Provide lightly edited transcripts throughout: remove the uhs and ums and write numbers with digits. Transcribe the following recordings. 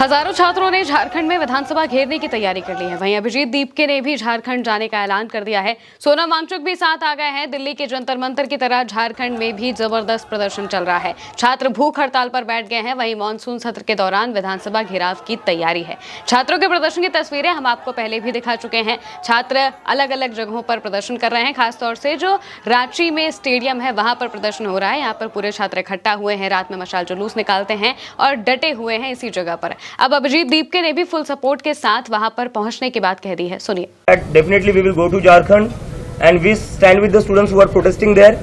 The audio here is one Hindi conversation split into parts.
हजारों छात्रों ने झारखंड में विधानसभा घेरने की तैयारी कर ली है। वहीं अभिजीत दीपके ने भी झारखंड जाने का ऐलान कर दिया है। सोनम वांगचुक भी साथ आ गए हैं। दिल्ली के जंतर मंतर की तरह झारखंड में भी जबरदस्त प्रदर्शन चल रहा है। छात्र भूख हड़ताल पर बैठ गए हैं। वहीं मानसून सत्र के दौरान विधानसभा घेराव की तैयारी है। छात्रों के प्रदर्शन की तस्वीरें हम आपको पहले भी दिखा चुके हैं। छात्र अलग अलग जगहों पर प्रदर्शन कर रहे हैं। खासतौर से जो रांची में स्टेडियम है वहां पर प्रदर्शन हो रहा है। यहाँ पर पूरे छात्र इकट्ठा हुए हैं। रात में मशाल जुलूस निकालते हैं और डटे हुए हैं इसी जगह पर। अब अभिजीत दीपके ने भी फुल सपोर्ट के साथ वहां पर पहुंचने की बात कह दी है। सुनिए। Definitely we will go to Jharkhand and we stand with the students who are protesting there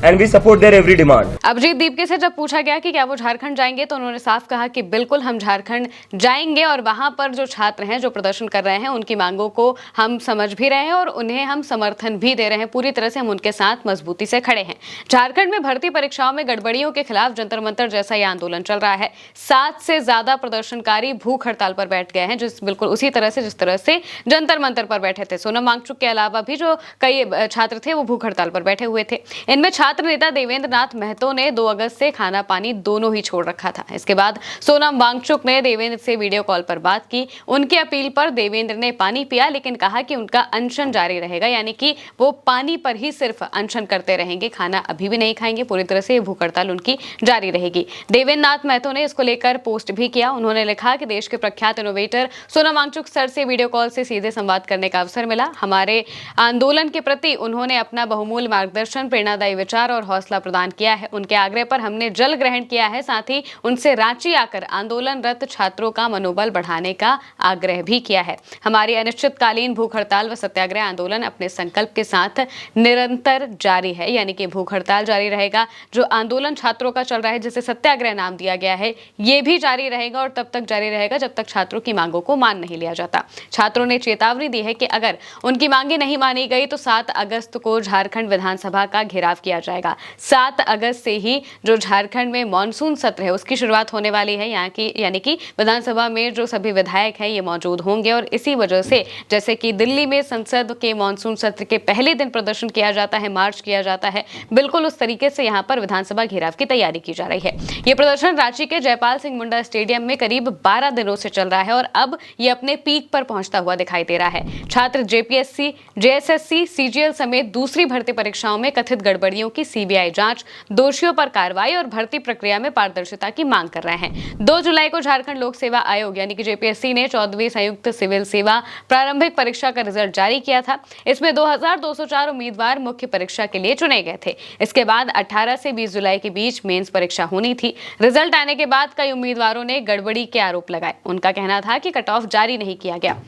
and we support their every demand. Abhijit Dipke से जब पूछा गया कि क्या वो झारखंड जाएंगे तो उन्होंने साफ कहा कि बिल्कुल हम झारखंड जाएंगे और वहां पर जो छात्र हैं जो प्रदर्शन कर रहे हैं उनकी मांगों को हम समझ भी रहे हैं और उन्हें हम समर्थन भी दे रहे हैं। पूरी तरह से हम उनके साथ मजबूती से खड़े हैं। झारखंड में भर्ती परीक्षाओं में गड़बड़ियों के खिलाफ जंतर मंतर जैसा यह आंदोलन चल रहा है। 7 से ज्यादा प्रदर्शनकारी भूख हड़ताल पर बैठ गए हैं, बिल्कुल उसी तरह से जिस तरह से जंतर मंतर पर बैठे थे। सोनम वांगचुक के अलावा भी जो कई छात्र थे वो भूख हड़ताल पर बैठे हुए थे। इनमें छात्र नेता देवेंद्र नाथ महतो ने 2 अगस्त से खाना पानी दोनों ही छोड़ रखा था। इसके बाद सोनम वांगचुक ने देवेंद्र से वीडियो कॉल पर बात की। उनकी अपील पर देवेंद्र ने पानी पिया, लेकिन कहा कि उनका अनशन जारी रहेगा, यानी कि वो पानी पर ही सिर्फ अनशन करते रहेंगे, खाना अभी भी नहीं खाएंगे। पूरी तरह से भूख हड़ताल उनकी जारी रहेगी। देवेंद्र नाथ महतो ने इसको लेकर पोस्ट भी किया। उन्होंने लिखा कि देश के प्रख्यात इनोवेटर सोनम वांगचुक सर से वीडियो कॉल से सीधे संवाद करने का अवसर मिला। हमारे आंदोलन के प्रति उन्होंने अपना बहुमूल्य मार्गदर्शन, प्रेरणादायी विचार और हौसला प्रदान किया है। उनके आग्रह पर हमने जल ग्रहण किया है। साथ ही उनसे रांची आकर आंदोलनरत छात्रों का मनोबल बढ़ाने का आग्रह भी किया है। हमारी अनिश्चितकालीन भूख हड़ताल व सत्याग्रह आंदोलन अपने संकल्प के साथ निरंतर जारी है, यानी कि भूख हड़ताल जारी रहेगा। जो आंदोलन छात्रों का चल रहा है, जिसे सत्याग्रह नाम दिया गया है, ये भी जारी रहेगा और तब तक जारी रहेगा जब तक छात्रों की मांगों को मान नहीं लिया जाता। छात्रों ने चेतावनी दी है कि अगर उनकी मांगे नहीं मानी गई तो 7 अगस्त को झारखंड विधानसभा का घेराव किया जाएगा। 7 अगस्त से ही जो झारखंड में मॉनसून सत्र है उसकी शुरुआत होने वाली है। यहाँ की यानी कि विधानसभा में जो सभी विधायक हैं ये मौजूद होंगे और इसी वजह से जैसे कि दिल्ली में संसद के मॉनसून सत्र के पहले दिन प्रदर्शन किया जाता है, मार्च किया जाता है, बिल्कुल उस तरीके से यहाँ पर विधानसभा घेराव की तैयारी की जा रही है। ये प्रदर्शन रांची के जयपाल सिंह मुंडा स्टेडियम में करीब 12 दिनों से चल रहा है और अब ये अपने पीक पर पहुंचता हुआ दिखाई दे रहा है। छात्र जेपीएससी, जेएसएससी, सीजीएल समेत दूसरी भर्ती परीक्षाओं में कथित गड़बड़ियों की सीबीआई जांच, दोषियों पर कार्रवाई और भर्ती प्रक्रिया में पारदर्शिता की मांग कर रहे हैं। 2 जुलाई को झारखंड लोक सेवा आयोग यानी कि जेपीएससी ने 14वीं संयुक्त सिविल सेवा प्रारंभिक परीक्षा का रिजल्ट जारी किया था। इसमें 2204 उम्मीदवार मुख्य परीक्षा के लिए चुने गए थे। इसके बाद 18 से 20 जुलाई के बीच मेंस परीक्षा होनी थी। रिजल्ट आने के बाद कई उम्मीदवारों ने गड़बड़ी के आरोप लगाए। उनका कहना था कि कट ऑफ जारी नहीं किया गया।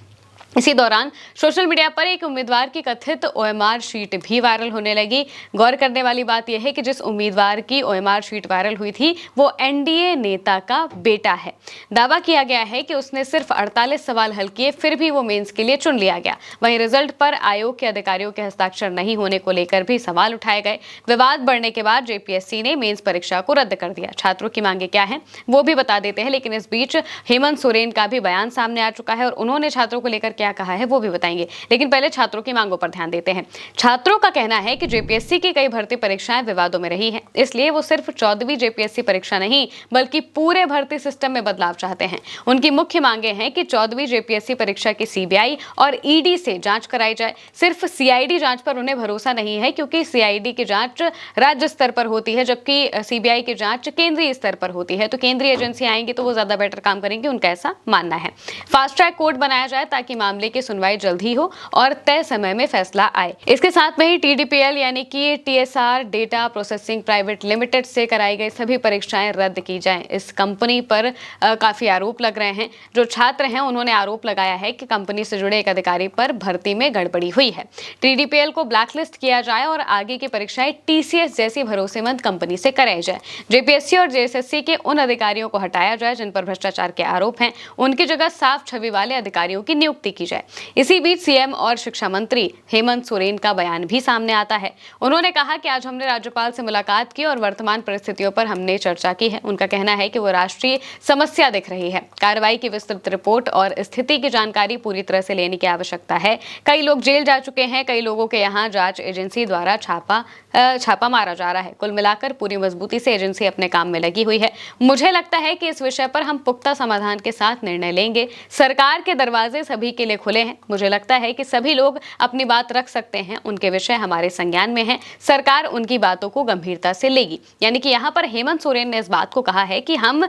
इसी दौरान सोशल मीडिया पर एक उम्मीदवार की कथित ओएमआर शीट भी वायरल होने लगी। गौर करने वाली बात यह है कि जिस उम्मीदवार की ओएमआर शीट वायरल हुई थी वो एनडीए नेता का बेटा है। दावा किया गया है कि उसने सिर्फ 48 सवाल हल किए, फिर भी वो मेंस के लिए चुन लिया गया। वहीं रिजल्ट पर आयोग के अधिकारियों के हस्ताक्षर नहीं होने को लेकर भी सवाल उठाए गए। विवाद बढ़ने के बाद जेपीएससी ने मेंस परीक्षा को रद्द कर दिया। छात्रों की मांगे क्या है वो भी बता देते हैं, लेकिन इस बीच हेमंत सोरेन का भी बयान सामने आ चुका है और उन्होंने छात्रों को लेकर क्या कहा है वो भी बताएंगे। लेकिन पहले छात्रों की मांगों पर ध्यान देते हैं। छात्रों का कहना है कि जेपीएससी की कई भर्ती परीक्षाएं विवादों में रही हैं, इसलिए वो सिर्फ 14वीं जेपीएससी परीक्षा नहीं बल्कि पूरे भर्ती सिस्टम में बदलाव चाहते हैं। उनकी मुख्य मांगे हैं कि 14वीं जेपीएससी परीक्षा की सीबीआई और ईडी से जांच कराई जाए। सिर्फ सीआईडी जांच पर उन्हें भरोसा नहीं है, क्योंकि सीआईडी की जांच राज्य स्तर पर होती है जबकि सीबीआई की जांच केंद्रीय स्तर पर होती है। तो केंद्रीय एजेंसी आएंगी तो वो ज्यादा बेटर काम करेंगे, उनका ऐसा मानना है। फास्ट ट्रैक कोर्ट बनाया जाए ताकि मामले की सुनवाई जल्द ही हो और तय समय में फैसला आए। इसके साथ में ही टीडीपीएल यानी कि TSR data processing private limited से कराई गई सभी परीक्षाएं रद्द की जाएं। इस कंपनी पर काफी आरोप लग रहे हैं। जो छात्र हैं उन्होंने आरोप लगाया है कि कंपनी से जुड़े एक अधिकारी पर भर्ती में गड़बड़ी हुई है। टीडीपीएल को ब्लैकलिस्ट किया जाए और आगे की परीक्षाएं टीसीएस जैसी भरोसेमंद कंपनी से कराई जाए। जेपीएससी और जेएसएससी के उन अधिकारियों को हटाया जाए जिन पर भ्रष्टाचार के आरोप हैं। उनकी जगह साफ छवि वाले अधिकारियों की नियुक्ति की की जाए। इसी बीच सीएम और शिक्षा मंत्री हेमंत सोरेन का बयान भी सामने आता है। उन्होंने कहा कि आज हमने राज्यपाल से मुलाकात की और वर्तमान परिस्थितियों पर हमने चर्चा की है। उनका कहना है कि वो राष्ट्रीय समस्या दिख रही है, कार्रवाई की विस्तृत रिपोर्ट और स्थिति की जानकारी पूरी तरह से लेने की आवश्यकता है। कई लोग जेल जा चुके हैं, कई लोगों के यहाँ जांच एजेंसी द्वारा छापा मारा जा रहा है। कुल मिलाकर पूरी मजबूती से एजेंसी अपने काम में लगी हुई है। मुझे लगता है कि इस विषय पर हम पुख्ता समाधान के साथ निर्णय लेंगे। सरकार के दरवाजे सभी के लिए खुले हैं। मुझे लगता है कि सभी लोग अपनी बात रख सकते हैं, उनके विषय हमारे संज्ञान में हैं, सरकार उनकी बातों को गंभीरता से लेगी। यानी कि यहाँ पर हेमंत सोरेन ने इस बात को कहा है कि हम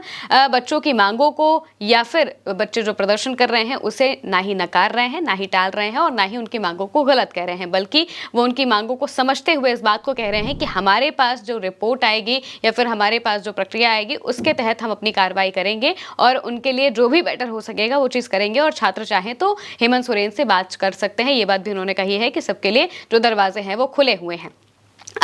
बच्चों की मांगों को या फिर बच्चे जो प्रदर्शन कर रहे हैं उसे ना ही नकार रहे हैं, ना ही टाल रहे हैं और ना ही उनकी मांगों को गलत कह रहे हैं, बल्कि वो उनकी मांगों को समझते हुए इस बात को कह रहे हैं कि हमारे पास जो रिपोर्ट आएगी या फिर हमारे पास जो प्रक्रिया आएगी उसके तहत हम अपनी कार्रवाई करेंगे और उनके लिए जो भी बेटर हो सकेगा वो चीज़ करेंगे। और छात्र चाहें तो हेमंत सोरेन से बात कर सकते हैं। ये बात भी उन्होंने कही है कि सबके लिए जो दरवाजे हैं वो खुले हुए हैं।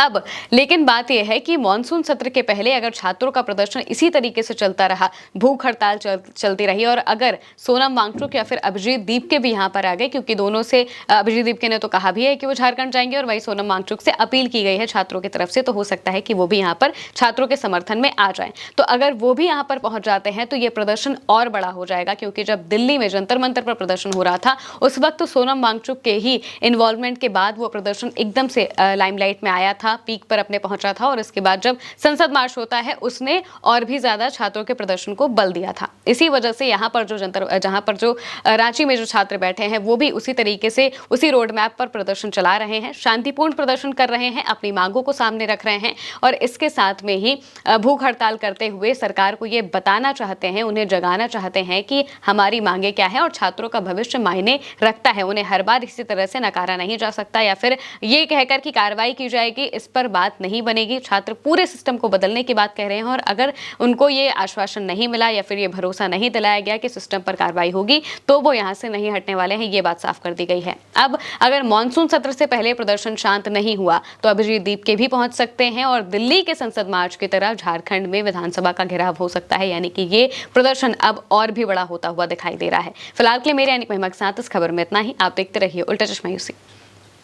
अब लेकिन बात यह है कि मॉनसून सत्र के पहले अगर छात्रों का प्रदर्शन इसी तरीके से चलता रहा, भूख हड़ताल चलती रही और अगर सोनम वांगचुक या फिर अभिजीत दीपके भी यहाँ पर आ गए, क्योंकि दोनों से अभिजीत दीपके ने तो कहा भी है कि वो झारखंड जाएंगे और वही सोनम वांगचुक से अपील की गई है छात्रों की तरफ से, तो हो सकता है कि वो भी यहाँ पर छात्रों के समर्थन में आ जाए। तो अगर वो भी यहाँ पर पहुंच जाते हैं तो ये प्रदर्शन और बड़ा हो जाएगा, क्योंकि जब दिल्ली में जंतर मंतर पर प्रदर्शन हो रहा था उस वक्त तो सोनम वांगचुक के ही इन्वॉल्वमेंट के बाद वो प्रदर्शन एकदम से लाइमलाइट में आया था, पीक पर अपने पहुंचा था और इसके बाद जब संसद मार्च होता है उसने और भी ज्यादा छात्रों के प्रदर्शन को बल दिया था। इसी वजह से यहाँ पर जहां पर जो रांची में जो छात्र बैठे हैं वो भी उसी तरीके से उसी रोड मैप पर प्रदर्शन चला रहे हैं, शांतिपूर्ण प्रदर्शन कर रहे हैं, अपनी मांगों को सामने रख रहे हैं और इसके साथ में ही भूख हड़ताल करते हुए सरकार को ये बताना चाहते हैं, उन्हें जगाना चाहते हैं कि हमारी मांगे क्या है और छात्रों का भविष्य मायने रखता है। उन्हें हर बार इसी तरह से नकारा नहीं जा सकता या फिर ये कहकर कि कार्रवाई की जाएगी, इस पर बात नहीं बनेगी। छात्र पूरे सिस्टम को बदलने की बात कह रहे हैं और अगर उनको ये आश्वासन नहीं मिला या फिर ये भरोसा नहीं दिलाया गया कि सिस्टम पर कार्रवाई होगी तो वो यहाँ से नहीं हटने वाले हैं, ये बात साफ कर दी गई है। अब अगर मॉनसून सत्र से पहले प्रदर्शन शांत नहीं हुआ तो अभिजीत दीपके भी पहुंच सकते हैं और दिल्ली के संसद मार्च की तरह झारखंड में विधानसभा का घेराव हो सकता है, यानी कि ये प्रदर्शन अब और भी बड़ा होता हुआ दिखाई दे रहा है। फिलहाल के लिए मेरे यानी महिमा के साथ इस खबर में इतना ही। आप देखते रहिए उल्टा चश्मा यूसी।